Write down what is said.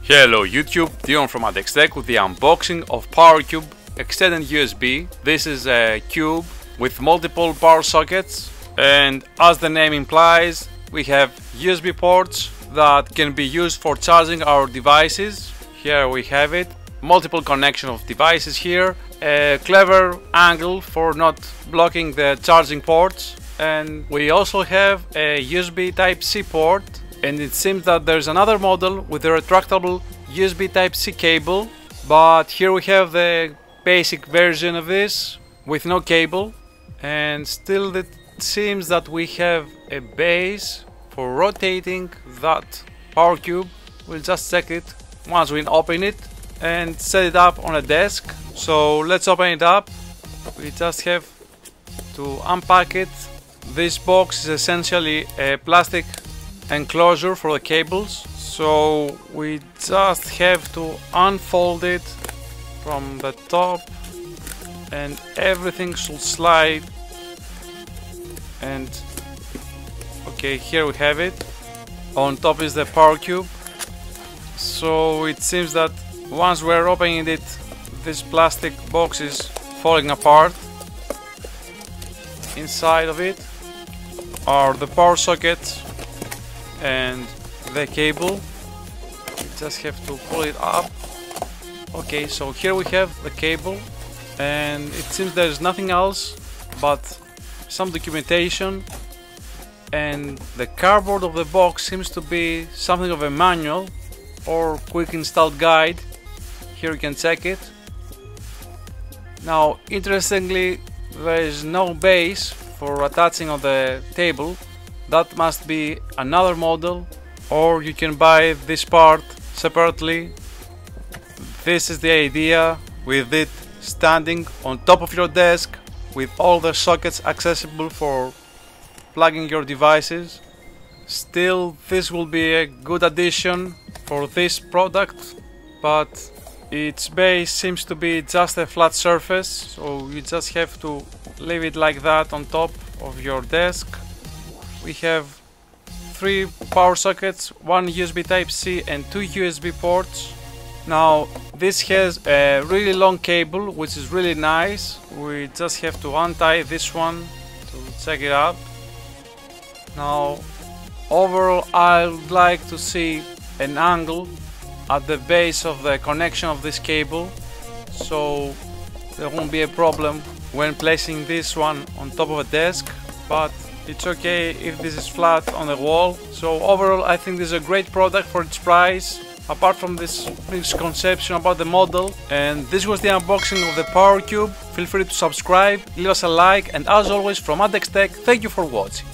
Hello YouTube, Dion from M.A.D with the unboxing of Powercube extended USB. This is a cube with multiple power sockets, and as the name implies, we have USB ports that can be used for charging our devices. Here we have it, multiple connection of devices here, a clever angle for not blocking the charging ports, and we also have a USB Type-C port. And it seems that there's another model with a retractable USB Type-C cable, but here we have the basic version of this with no cable, and still it seems that we have a base for rotating that Powercube. We'll just check it once we open it and set it up on a desk. So let's open it up. We just have to unpack it. This box is essentially a plastic enclosure for the cables, so we just have to unfold it from the top and everything should slide. And okay, here we have it. On top is the Powercube. So it seems that once we're opening it, this plastic box is falling apart. Inside of it are the power sockets and the cable. We just have to pull it up. Okay, so here we have the cable, and it seems there's nothing else but some documentation, and the cardboard of the box seems to be something of a manual or quick install guide. Here you can check it. Now interestingly, there is no base for attaching on the table. That must be another model, or you can buy this part separately. This is the idea, with it standing on top of your desk with all the sockets accessible for plugging your devices. Still, this will be a good addition for this product, but its base seems to be just a flat surface, so you just have to leave it like that on top of your desk. We have 3 power sockets, 1 USB Type-C and 2 USB ports. Now this has a really long cable, which is really nice. We just have to untie this one to check it out. Now overall, I would like to see an angle at the base of the connection of this cable, so there won't be a problem when placing this one on top of a desk, but it's okay if this is flat on the wall. So overall, I think this is a great product for its price, apart from this misconception about the model. And this was the unboxing of the Powercube. Feel free to subscribe, leave us a like, and as always from M.A.D, thank you for watching.